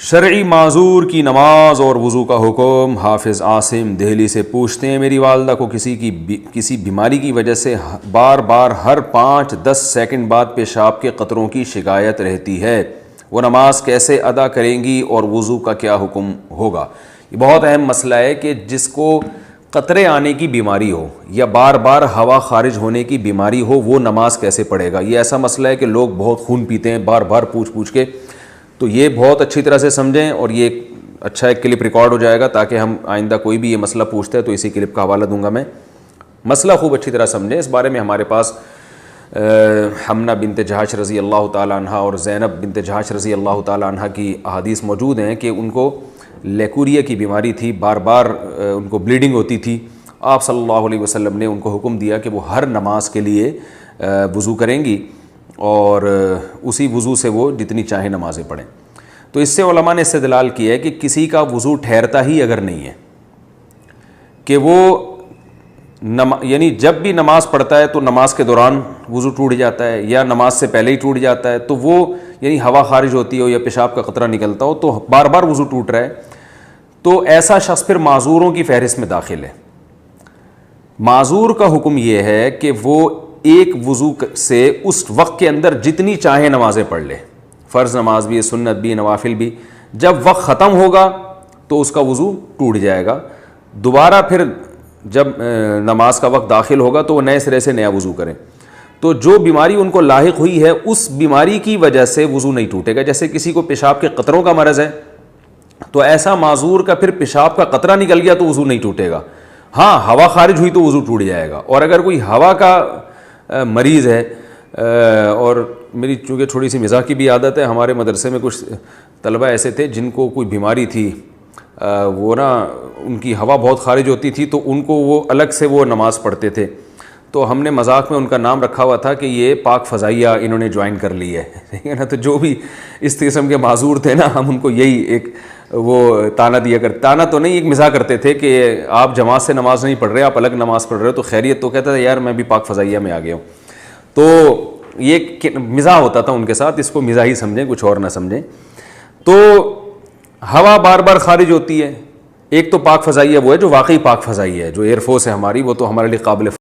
شرعی معذور کی نماز اور وضو کا حکم۔ حافظ عاصم دہلی سے پوچھتے ہیں، میری والدہ کو کسی بیماری کی وجہ سے بار بار ہر 5-10 سیکنڈ بعد پیشاب کے قطروں کی شکایت رہتی ہے، وہ نماز کیسے ادا کریں گی اور وضو کا کیا حکم ہوگا؟ یہ بہت اہم مسئلہ ہے کہ جس کو قطرے آنے کی بیماری ہو یا بار بار ہوا خارج ہونے کی بیماری ہو، وہ نماز کیسے پڑھے گا؟ یہ ایسا مسئلہ ہے کہ لوگ بہت خون پیتے ہیں بار بار پوچھ کے، تو یہ بہت اچھی طرح سے سمجھیں، اور یہ ایک کلپ ریکارڈ ہو جائے گا تاکہ ہم آئندہ کوئی بھی یہ مسئلہ پوچھتا ہے تو اسی کلپ کا حوالہ دوں گا میں۔ مسئلہ خوب اچھی طرح سمجھیں، اس بارے میں ہمارے پاس حمنہ بنت جہش رضی اللہ تعالی عنہ اور زینب بنت جہش رضی اللہ تعالی عنہ کی احادیث موجود ہیں کہ ان کو لیکوریا کی بیماری تھی، بار بار ان کو بلیڈنگ ہوتی تھی۔ آپ صلی اللہ علیہ وسلم نے ان کو حکم دیا کہ وہ ہر نماز کے لیے وضو کریں گی اور اسی وضو سے وہ جتنی چاہیں نمازیں پڑھیں۔ تو اس سے علماء نے استدلال کیا ہے کہ کسی کا وضو ٹھہرتا ہی اگر نہیں ہے کہ وہ یعنی جب بھی نماز پڑھتا ہے تو نماز کے دوران وضو ٹوٹ جاتا ہے یا نماز سے پہلے ہی ٹوٹ جاتا ہے، تو وہ یعنی ہوا خارج ہوتی ہو یا پیشاب کا قطرہ نکلتا ہو تو بار بار وضو ٹوٹ رہا ہے، تو ایسا شخص پھر معذوروں کی فہرست میں داخل ہے۔ معذور کا حکم یہ ہے کہ وہ ایک وضو سے اس وقت کے اندر جتنی چاہے نمازیں پڑھ لے، فرض نماز بھی، سنت بھی، نوافل بھی۔ جب وقت ختم ہوگا تو اس کا وضو ٹوٹ جائے گا، دوبارہ پھر جب نماز کا وقت داخل ہوگا تو وہ نئے سرے سے نیا وضو کریں۔ تو جو بیماری ان کو لاحق ہوئی ہے اس بیماری کی وجہ سے وضو نہیں ٹوٹے گا۔ جیسے کسی کو پیشاب کے قطروں کا مرض ہے تو ایسا معذور کا پھر پیشاب کا قطرہ نکل گیا تو وضو نہیں ٹوٹے گا، ہاں ہوا خارج ہوئی تو وضو ٹوٹ جائے گا۔ اور اگر کوئی ہوا کا مریض ہے، اور میری چونکہ تھوڑی سی مزاح کی بھی عادت ہے، ہمارے مدرسے میں کچھ طلبہ ایسے تھے جن کو کوئی بیماری تھی، وہ ان کی ہوا بہت خارج ہوتی تھی تو ان کو وہ الگ سے وہ نماز پڑھتے تھے، تو ہم نے مذاق میں ان کا نام رکھا ہوا تھا کہ یہ پاک فضائیہ انہوں نے جوائن کر لی ہے، ٹھیک ہے نا۔ تو جو بھی اس قسم کے معذور تھے نا، ہم ان کو یہی ایک وہ تانا دیا کرتے، تانا تو نہیں، ایک مزاح کرتے تھے کہ آپ جماعت سے نماز نہیں پڑھ رہے، آپ الگ نماز پڑھ رہے ہو تو خیریت؟ تو کہتا تھا یار میں بھی پاک فضائیہ میں آ گیا ہوں۔ تو یہ مزاح ہوتا تھا ان کے ساتھ، اس کو مزاح ہی سمجھیں، کچھ اور نہ سمجھیں۔ تو ہوا بار بار خارج ہوتی ہے، ایک تو پاک فضائیہ وہ ہے جو واقعی پاک فضائیہ ہے، جو ایئر فورس ہے ہماری، وہ تو ہمارے لیے قابل